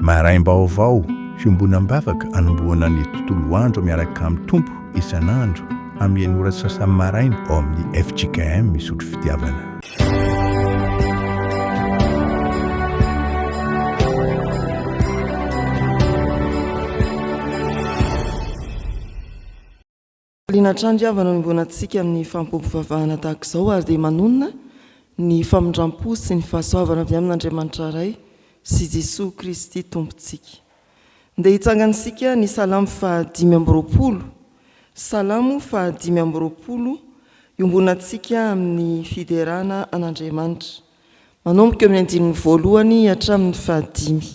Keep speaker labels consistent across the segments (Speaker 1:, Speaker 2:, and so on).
Speaker 1: maraim-baovao fiombonam-bavaka anomboana ny tontolo andro miaraka amin'ny tompo isan'andro amin'ny enora sasany maraina ao amin'ny FJKM misotro fitiavana.
Speaker 2: Linatrandriavana ombonantsika amin'ny fampompivavahana tahaka izao ary dia manonona ny famindram-po sy ny fahasoavana avy amin'Andriamanitra ray sy Jesosy Kristy tompontsika. Ndeha hitsangantsika ny salamo fahadimy amby roapolo iombonantsika amin'ny fiderana an'Andriamanitra. Manomboka amin'ny andininy voalohany hatramin'ny fahadimy.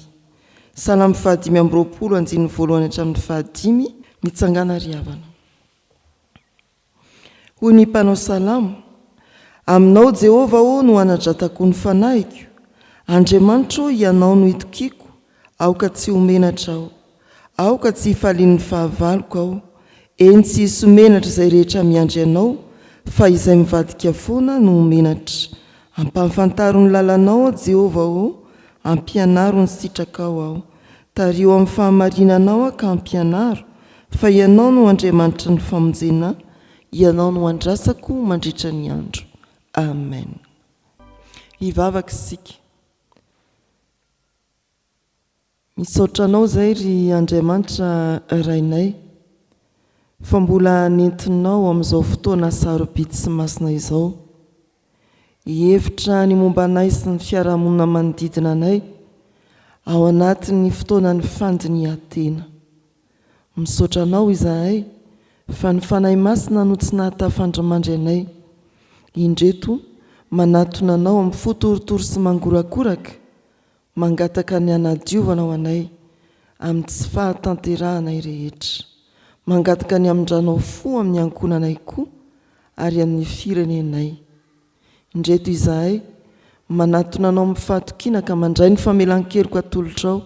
Speaker 2: Salamo fahadimy amby roapolo andininy voalohany hatramin'ny fahadimy mitsangana riavana. Hoy ny mpanao salamo: aminao Jehovah no anadratako ny fanahiko, Andriamanitra ianao no itokiko, aoka tsy homenatra aho, aoka tsy hifalian'ny fahavaloko aho, eny tsy hisy menatra izay rehetra miandry anao, fa izay mivadika foana no menatra. Ampahafantaro ny lalanao Jehovah, ampianaro ny sitrakao aho, tario amin'ny fahamarinanao ka ampianaro, fa ianao no Andriamanitra ny famonjena, ianao no andrasako mandritra ny andro. Amen. Hivavaka isika. Misaotra anao izay ry Andriamanitra rainay, fa mbola nentinao amin'izao fotoana sarobidy sy masina izao, hihevitra ny momba anay sy ny fiarahamonina manodidina anay ao anatin'ny fotoana ny fandinihan-tena. Misaotra anao izahay fa ny fanahy masina no tsy nahatafandrimandry anay, indreto manatona anao amin'ny fotorotoro sy mangorakoraka, mangataka ny hanadiovana ao anay amin'ny tsy fahatanterahanay rehetra, mangataka ny hamindranao fo amin'ny ankonanay koa ary amin'ny firenenay. Indreto izahay manatona anao amin'ny fahatokiana ka mandray ny famelan-keloka atolotrao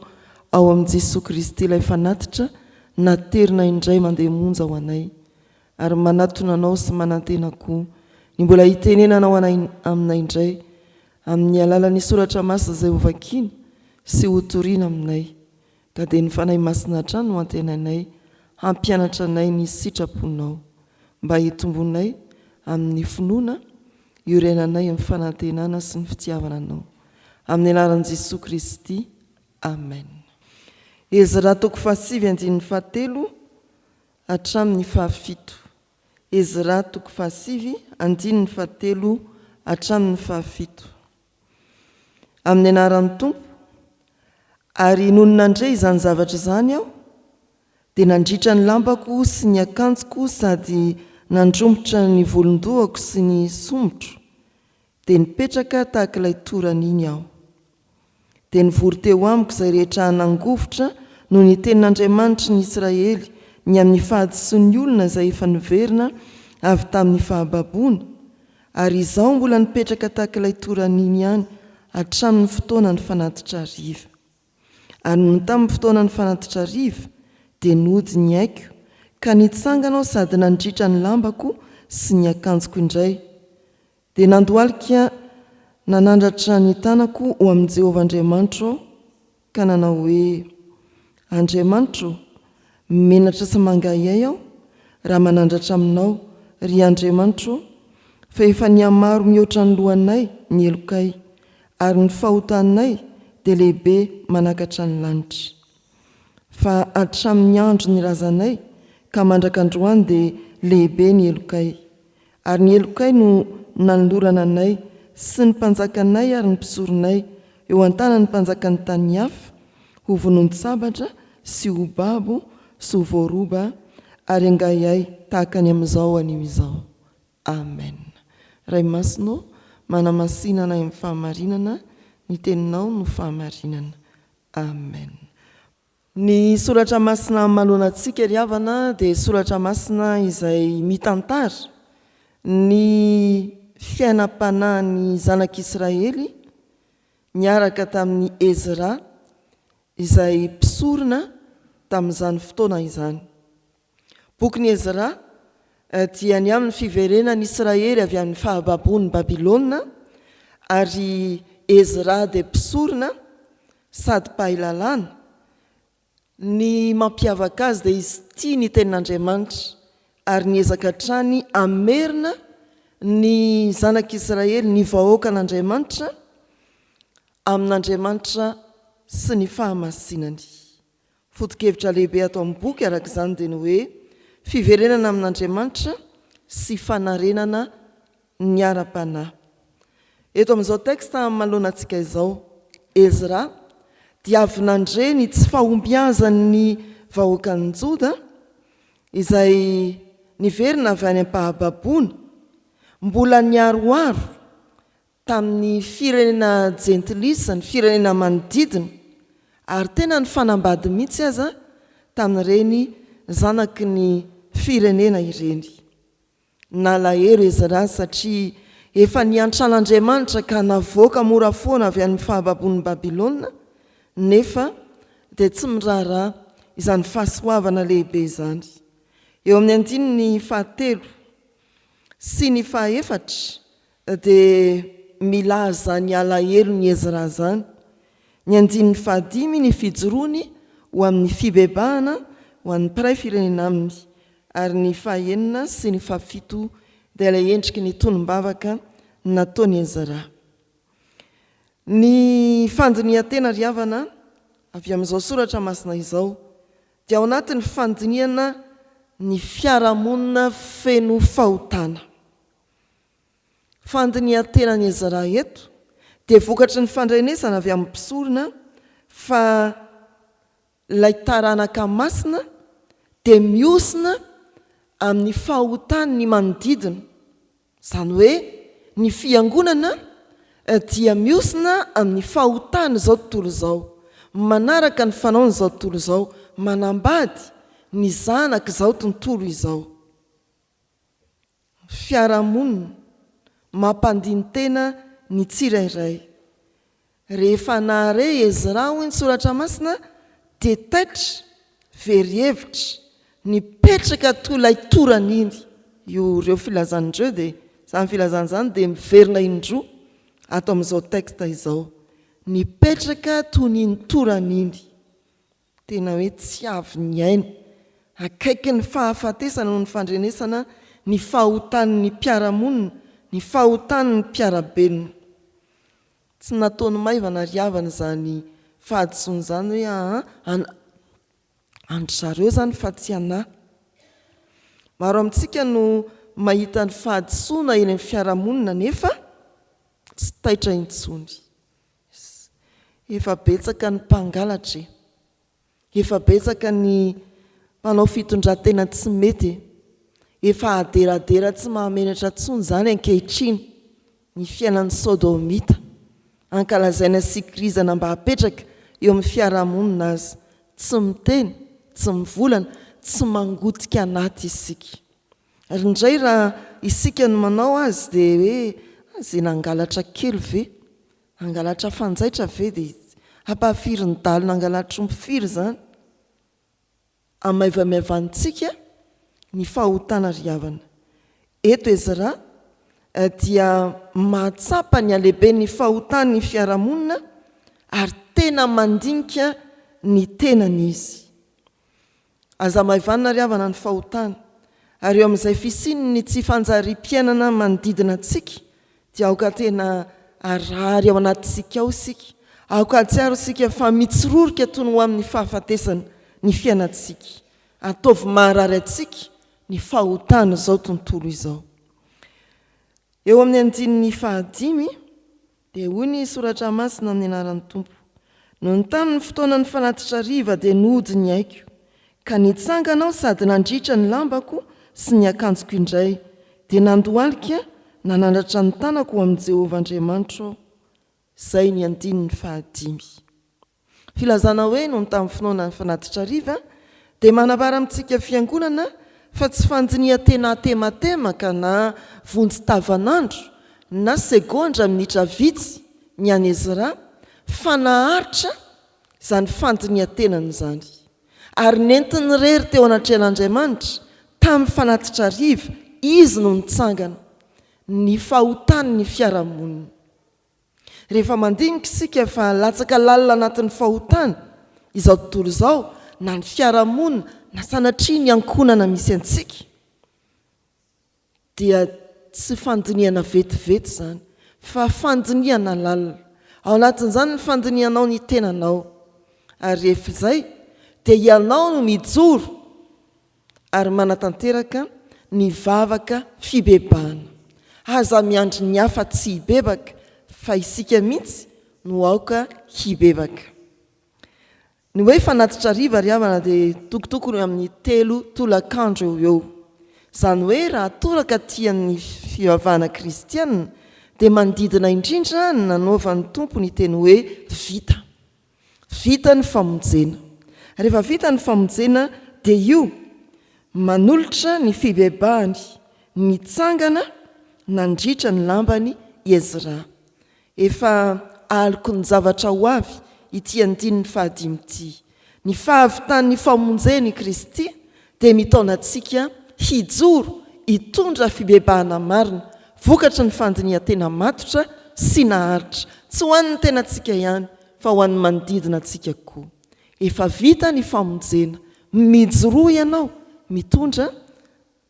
Speaker 2: ao amin'ny Jesosy Kristy ilay fanatitra naterina indray mandeha monja ao anay, ary manatona anao sy manantena koa ny mbola hitenenanao aminay indray amin'ny alalan'ny soratra masina izay hovakiana sy hotoriana aminay, ka dia ny fanahy masina hatrany no antenanay hampianatra anay ny sitraponao mba hitombonay amin'ny finoana iorenanay amin'ny fanantenana sy ny fitiavana anao, amin'ny anaran'i Jesosy Kristy. Amen. Ezra toko 7:7 hatramin'ny 7. Ezra toko 7:7 hatramin'ny 7. Amin'ny anaran'ny Tompo, ary noho nandray izany zavatra izany aho, dia nandritra ny lambako sy ny akanjoko sady nandrombotra ny volondohako sy ny somotro, dia nipetraka tahaka ilay toran'iny aho. Dia nivory teo amiko izay rehetra hanangovotra no ny tenin'Andriamanitra ny Israely ny amin'ny fahadiso ny olona izay efa niverina avy tamin'ny fahababoana, ary izaho mbola nipetraka tahaka ilay toran'iny ihany hatramin'ny fotoana ny fanatitra riva. Ary no tamin'ny fotoana ny fanatitra riva dia nody ny haiko, ka nitsangana aho sady nandritra ny lambako sy ny akanjoko indray, dia nandohalika nanandratra ny tanako ho amin'ny Jehovah Andriamanitra aho, ka nanao hoe: Andriamanitra, menatra sy mangahiay aho raha manandratra aminao, ry Andriamanitra, fa efa nihamaro mihoatra ny lohanay ny elokay, ary ny fahotanay dia lehibe manakatra ny lanitra. Fa hatramin'ny andro ny razanay ka mandraka androany dia lehibe ny elokay, ary ny elokay no nanolorana anay sy ny mpanjakanay ary ny mpisoronay eo an-tanan'ny mpanjakany tany hafa, ho vonon-tsabatra sy ho babo sy ho voaroba, ary angahiay tahaka ny amin'izao anio izao. Amen. Ray masinao manamasinana amin'ny fahamarinana, ny teninao no fahamarinana. Amen. Ny soratra masina maloanantsika ry havana dia soratra masina izay mitantara ny fiainam-panahin'ny zanak'Israely niaraka tamin'ny Ezra izay mpisorona tamin'izany fotoana izany. Bokin'ny Ezra dia ny amin'ny fiverenan'ny Israely avy amin'ny fahababoan'ny Babilôna, ary Ezra dia mpisorona sady mpahay lalàna ny mampiavaka azy dia izy tia ny tenin'Andriamanitra ary niezaka hatrany amerina ny zanak'Israely ny vahoaka an'Andriamanitra amin'Andriamanitra sy ny fahamasinany. Foto-kevitra lehibe ato amin'ny boky araka izany dia ny hoe fiverenana amin'Andriamanitra sy fanarenana ny ara-panahy. Eto amin'izao teksta manoloana antsika izao, Ezra dia avy nandre ny tsy fahombiazan'ny vahoakan'ny Joda izay niverina avy any am-pahababoana mbola niaroaro tamin'ny firenena jentilisa, ny firenena manodidina, ary tena ny fanambady mihitsy aza tamin'ireny zanaky ny firenena ireny. Nalahelo Ezra satria efa niantran'Andriamanitra ka navoaka mora foana avy amin'ny fahababoan'ny Babilôna, nefa dia tsy miraharaha izany fahasoavana lehibe izany. Eo amin'ny andininy fahatelo sy ny fahaefatra dia milaza ny alahelo ny Ezra zany. Ny andininy fahadimy ny fijoroany ho amin'ny fibebahana ho an'ny mpiray firenena aminy, ary ny fahaenina sy ny fahafito dia ilay endriky ny tonom-bavaka nataony Ezra. Ny fandinihan-tena ry havana avy amin'izao soratra masina izao dia ao anatin'ny fandiniana ny fiarahamonina feno fahotana. Fandinihan-tena ny Ezra eto dia vokatry ny fandrenesana avy amin'ny mpisorona fa ilay taranaka masina dia miosina amin'ny fahotany ny manodidina. Izany hoe ny fiangonana dia miosina amin'ny fahotany izao tontolo izao, manaraka ny fanaony izao tontolo izao, manambady ny zanaka izao tontolo izao. Fiarahamonina mampandiny tena ny tsirairay. Rehefa nahare Ezra hoy ny soratra masina dia taitra very-hevitra nipetraka toy ilay torana iny. Io ireo filazan'ireo dia izany filazana izany dia miverina indroa ato amin'izao teksta izao. Nipetraka toy ny torana iny. Tena hoe tsy avy ny aina. Akaiky ny fahafatesana noho ny fandrenesana ny fahotan'ny mpiarahamonina, ny fahotan'ny mpiarabelona. Tsy nataony maivana ry havana izany fahadisoana izany hoe andry zareo izany fa tsy anahy. Maro amintsika no mahita ny fahadisoana eny amin'ny fiarahamonina nefa tsy taitra intsony. Efa betsaka ny mpangalatra, efa betsaka ny mpanao fitondran-tena tsy mety, efa aderadera tsy mahamenatra intsony izany ankehitriny ny fiainan'ny Sodomita, ankalazaina sikirizana mba hapetraka eo amin'ny fiarahamonina azy, tsy miteny, tsy mivolana, tsy mangotika anaty isika. Ary indray raha isika no manao azy dia hoe izay nangalatra kely ve, nangalatra fanjaitra ve dia hampafiry ny dalo nangalatra ompifiry izany. Amaivamaivantsika ny fahotana ry havana. Eto Ezra dia mahatsapa ny alehibe ny fahotany ny fiarahamonina ary tena mandinika ny tenany izy. Aza maivana ry havana ny fahotana, ary eo amin'izay fisiny ny tsy fanjari-piainana manodidina antsika dia aoka tena arary ao anatisika ao isika, aoka atsiaro isika fa mitsororoka toy ny ho amin'ny fahafatesana ny fiainantsika, ataovy maharary atsika ny fahotana izao tontolo izao. Eo amin'ny andininy fahadimy dia hoy ny soratra masina amin'ny anaran'ny Tompo: noho ny tamin'ny fotoana ny fanatitra riva dia nody ny aiko, ka nitsangana aho sady nandritra ny lambako sy ny akanjoko indray, dia nandohalika nanandratra ny tanako amin'ny Jehovah Andriamanitra aho. Izay ny andininy fahadimy. Filazana hoe noho ny tamin'ny fotoana ny fanatitra riva dia manambara amintsika fiangonana fa tsy fandinihan-tena atematemaka na vonjy tavanandro na segondra minitra vitsy ny any Ezra, fa naharitra izany fandinihan-tenany izany. Ary nentiny rery teo anatrehan'Andriamanitra tamin'ny fanatitra riva, izy no nitsangana ny fahotany ny fiarahamonina. Rehefa mandinika isika fa latsaka lalina anatin'ny fahotany izao tontolo izao, na ny fiarahamonina na sanatria ny ankonana misy antsika dia tsy fandiniana vetivety zany fa fandiniana lalina. Ao anatin'izany ny fandinianao ny tenanao, ary rehefa izay dia ianao no mijoro ary manatanteraka ny vavaka fibebahana. Aza miandry ny hafa tsy hibebaka fa isika mihitsy no aoka hibebaka. Ny hoe fanatitra riva ry havana dia tokotokony amin'ny 3 tolakandro eo eo. Izany hoe raha toraka tian'ny fivavahana kristianina dia manodidina indrindra ny nanaovan'ny tompo ny teny hoe vita. Vita ny famonjena. Rehefa vita ny famonjena dia io manolotra ny fibebahany, mitsangana nandritra ny lambany Ezra. Efa aliko ny zavatra ho avy ity andininy fahadimy ity. Ny fahavitan'ny famonjeny Kristy dia mitaona antsika hijoro hitondra fibebahana marina, vokatra ny fandinian-tena matotra sy naharitra, tsy ho an'ny tenantsika ihany fa ho an'ny manodidina antsika koa. Efa vita ny famonjena, mijoro ianao mitondra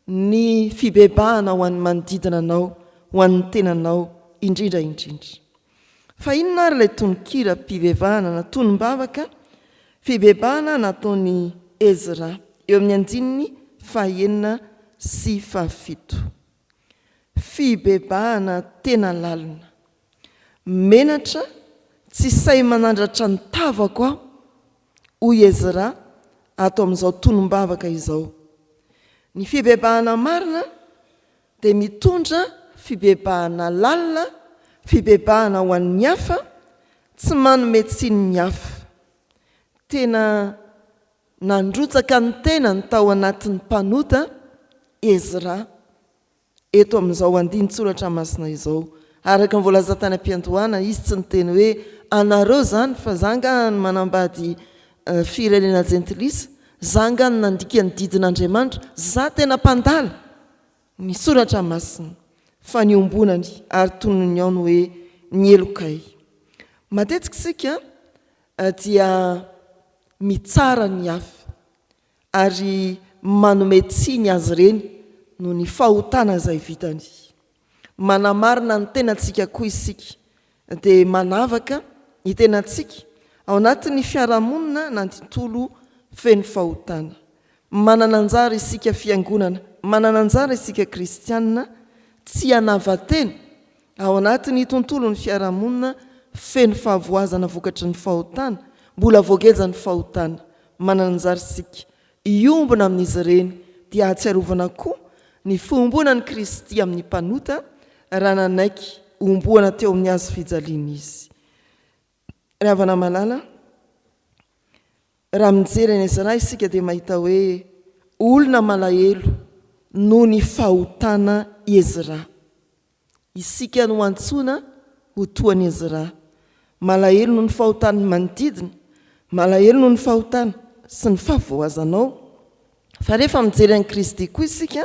Speaker 2: ny fibebahana ho an'ny manodidina anao, ho an'ny tenanao indrindra indrindra. Fa inona ary ilay tononkira mpivavahana na tonom-bavaka fibebahana nataony Ezra eo amin'ny andininy 9 sy 7. Fibebahana tena lalina, menatra tsy say manandratra ny tavako aho hoy Ezra ato amin'izao tonom-bavaka izao. Ny fibebahana marina dia mitondra fibebahana lalina, fibebahana ho an'ny hafa, tsy manome tsiny ny hafa. Tena nandrotsaka ny tena ny tao anatin'ny mpanota Ezra eto amin'izao andinin-tsoratra masina izao. Araka ny voalaza tany am-piantohana, izy tsy niteny hoe anareo zany fa zanga ny manambady firenena jentilisa, zanga ny nandika ny didin'Andriamanitra, za tena mpandala ny soratra masina fa ny ombonany ary tonony ao ny hoe ny elokay. Matetika sika dia mitsara ny hafa ary manome tsiny azy ireny no ny fahotana izay vitany. Manamarina ny tenantsika koa isika dia manavaka ny tenantsika ao anatin'ny fiarahamonina na ny tontolo feno fahotana. Manana anjara isika fiangonana, manana anjara isika kristianina tsy hanavatena ao anatin'ny tontolo ny fiarahamonina feno fahavoazana vokatry ny fahotana, mbola voageza ny fahotana. Manana anjara isika iombona amin'izy ireny dia ahatsiarovana koa ny fiombonan'ny Kristy amin'ny mpanota raha nanaiky omboana teo amin'ny hazo fijaliana izy. Ravana malala, raha mijery ny Ezra isika dia mahita hoe olona malahelo no ny fahotana Ezra. Isika no antsoina ho toan'i Ezra. Malahelo no ny fahotana manodidina, malahelo no ny fahotana sy ny fahavoazanao. Fa rehefa mijery an'i Kristy koa isika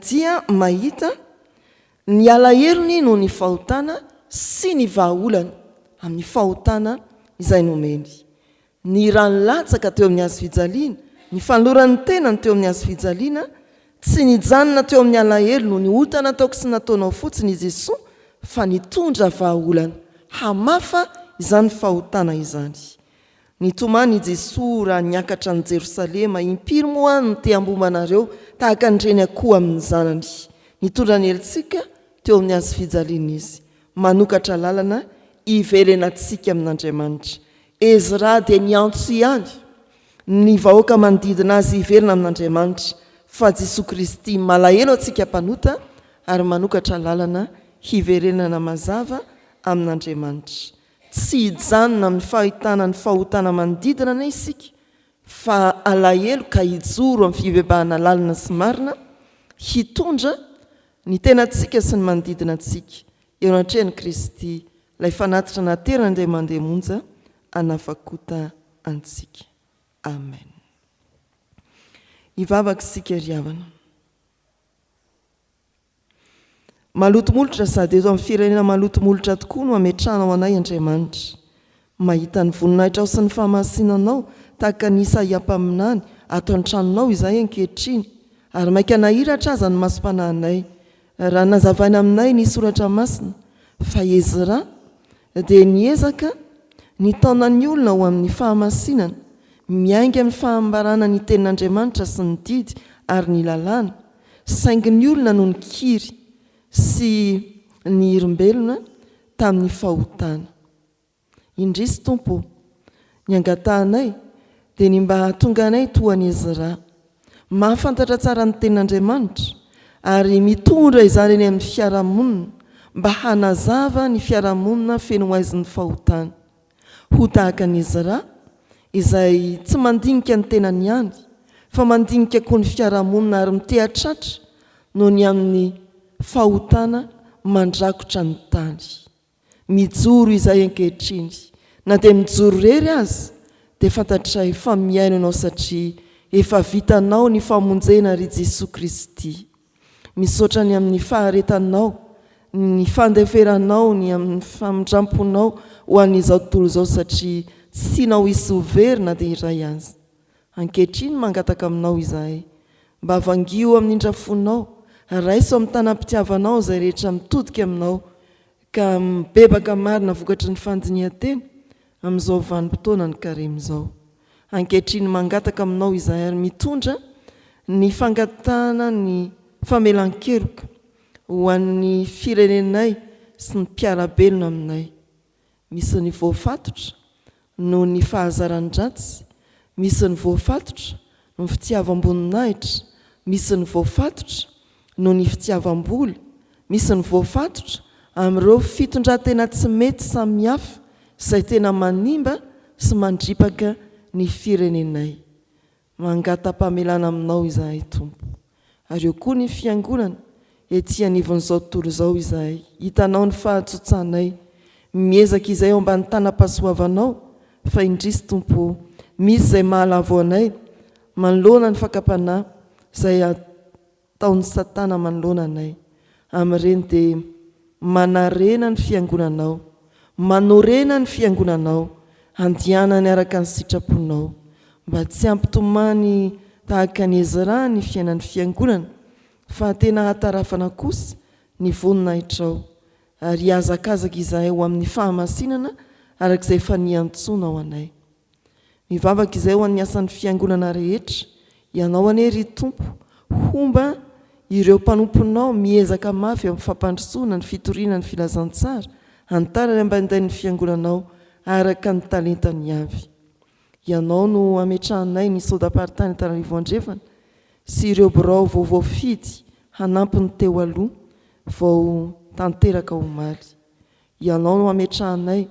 Speaker 2: dia mahita ny alahelo no ny fahotana sy ny vahaolana amin'ny fahotana izay nomeny. Ny ranolatsaka teo amin'ny hazo fijaliana, ny fanoloran'ny tenany teo amin'ny hazo fijaliana, tsy nijanona teo amin'ny alahelo no ny otana taoko sy nataonao fotsiny i Jesosy, fa nitondra vahaolana hamafa izany fahotana izany. Nitomany i Jesosy raha niakatra ny Jerosalema impiry moa ny te ambombanareo tahaka nireny akoho amin'ny zanany. Nitondra ny helitsika teo amin'ny hazo fijaliana izy, manokatra lalana iverenantsika amin'Andriamanitra. Ezra dia niantso ihany ny vahoaka manodidina azy iverina amin'Andriamanitra fa Jesosy Kristy malahelo antsika mpanota ary manokatra lalana hiverenana mazava amin'Andriamanitra. Tsy hijanona amin'ny fahitana ny fahotana manodidina na isika fa alahelo ka hijoro amin'ny fibebahana lalina sy marina, hitondra ny tenantsika sy ny manodidina antsika eo anatrehany Kristy ilay fanatitra naterana dia mandeha monja anafakota antsika. Amen. Hivavaka isika ry havana. Malotomolotra sady eto amin'ny firenena malotomolotra tokoa no ametrahana ho anay Andriamanitra. Mahita ny voninahitra ao sy ny fahamasinanao tahaka ny Isaia mpaminany ato an-tranonao izay ankehitriny ary maika nahiratra aza ny masom-panahinay. Raha nazavaina aminay ny soratra masina fa Ezra dia niezaka nitaonany olona ho amin'ny fahamasinana, miainga amin'ny fahambarana ny tenin'Andriamanitra sy ny didy ary ny lalàna, saingy ny olona no ny kiry sy ny irombelona tamin'ny fahotana. Indrisy Tompo, ny angatahanay dia ny mba hahatonga anay toa ny Ezra, mahafantatra tsara ny tenin'Andriamanitra ary mitondra izany eny amin'ny fiarahamonina mba hanazava ny fiarahamonina feno hoaizin'ny fahotana. Ho tahaka ny Ezra izay tsy mandinika ny tenany ihany fa mandinika koa ny fiarahamonina ary mitehatratra noho ny amin'ny fahotana mandrakotra ny tany. Mijoro izay ankehitriny, na dia mijoro rery azy dia fantatray fa miaino ianao satria efa vitanao ny famonjena ry Jesosy Kristy. Misaotra ny amin'ny faharetanao, ny fandeferanao, ny amin'ny famindramponao ho an'izao tontolo izao satria tsy nao hisy overina dia iray azy. Ankehitriny mangataka aminao izahay mba havangio amin'indra fonao, raiso amin'ny tanam-pitiavanao izay rehetra mitodika aminao ka mibebaka marina vokatry ny fandinihan-tena amin'izao vanim-potoana ny karema izao. Ankehitriny mangataka aminao izahay ary mitondra ny fangatana ny famelan-keloka ho an'ny firenenay sy ny mpiarabelona aminay. Misy ny voafatotra no ny fahazaran-dratsy, misy ny voafatotra no ny fitiavam-boninahitra, misy ny voafatotra no ny fitiavam-bola, misy ny voafatotra amin'ireo fitondran-tena tsy mety samihafa izay tena manimba sy mandripaka ny firenenay. Mangata-pamelana aminao izahay Tompo, ary eo koa ny fiangonana ety anivon'izao tontolo izao izahay. Hitanao ny fahatsotsanay, miezaka izay ao ambany tanam-pahasoavanao, fa indrisy Tompo misy izay mahalavo anay manoloana ny fakapanahy izay ataon'ny Satana manoloana anay. Amin'ireny dia manarena ny fiangonanao, manorena ny fiangonanao, handianany araka ny sitraponao, mba tsy ampitomany tahaka ny Ezra ny fiainan'ny fiangonana fa tena hatarafana kosa ny voninahitrao, ary azakazaka izahay ho amin'ny fahamasinana arak'izay efa niantsona ao anay. Mivavaka izay ho an'ny asan'ny fiangonana rehetra, ianao anie ry Tompo, homba ireo mpanomponao miezaka mafy amin'ny fampandrosoana, ny fitoriana, ny filazantsara, antarany ambandain'ny fiangonanao araka ny talentany avy. Ianao no ametrahanay ny sodaparitany Antananarivo andrefana sy ireo birao vaovao fidy hanampy ny teo aloha vao tanteraka omaly. Ianao no ametrahanay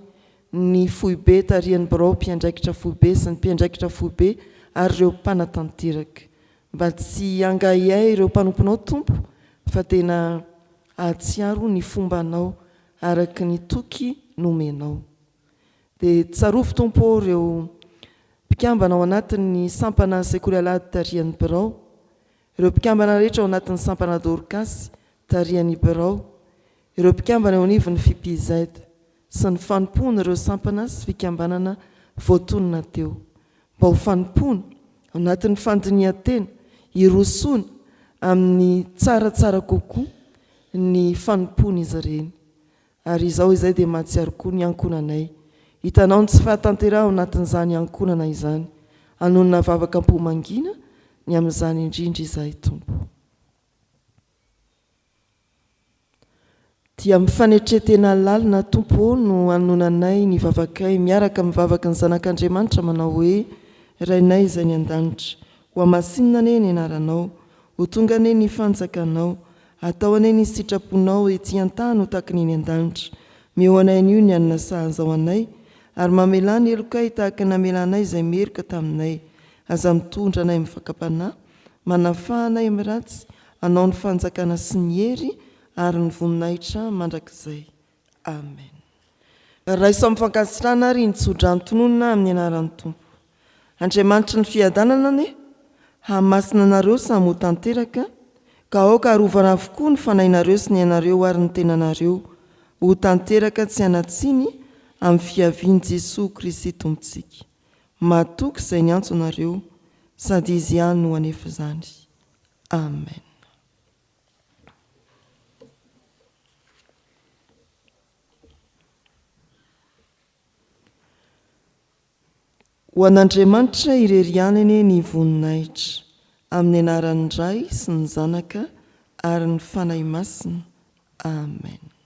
Speaker 2: ny foibe tarian'ny birao mpiandraikitra foibe sy ny mpiandraikitra foibe ary ireo mpanatanteraka, mba tsy angaiay ireo mpanomponao Tompo fa tena ahatsiaro ny fombanao araka ny toky nomenao. Dia tsarovy Tompo ireo mpikambana ao anatin'ny sampana sekoly alady tarian'ny birao, ireo mpikambana rehetra ao anatin'ny sampana Dorcas tarian'ny birao, ireo mpikambana ao anivon'ny FIPZ sy ny fanompona ireo sampana sy fikambanana voatonona teo, mba ho fanompona ao anatin'ny fandinihan-tena, hirosoana amin'ny tsaratsara kokoa ny fanompona izy ireny. Ary izao izay dia mahatsiaro koa ny ankonanay. Hitanao ny tsy fahatanterah ao anatin'izany ankonana izany, anonona vavaka am-pomangina ny amin'izany indrindra izahay Tompo. Dia mifanetretena lalina Tompo no anonanay ny vavakay miaraka mivavaka ny zanak'Andriamanitra manao hoe: Rainay izay ny an-danitra, ho amasinina ane ny anaranao, ho tonga ane ny fanjakanao, atao ane ny sitraponao ety an-tany ho tahaka ny an-danitra. Meo anay n'io ny anina sahaza ao anay, ary mamelany elokay tahaka namelanay izay meroka taminay. Aza mitondra anay mifakapanahy, manafahanay amin'ny ratsy, anao ny fanjakana sy ny hery ary ny voninahitra mandrakizay. Amen. Raiso amin'ny fankasitrahana ary nitsodrantonona amin'ny anaran'ny Tompo. Andriamanitra ny fiadanana ane, hamasina anareo samy ho tanteraka, ka aoka arovana avokoa ny fanahinareo sy ny anareo ary ny tenanareo, ho tanteraka tsy anatsiny amin'ny fiavian'i Jesosy Kristy Tompontsika. matoky izay ny antsonareo sady izy ihany no anefa izany. Amen. Ho an'Andriamanitra irery anany ny voninahitra, amin'ny anaran'ny Ray sy ny Zanaka ary ny fanahy masina. Amen.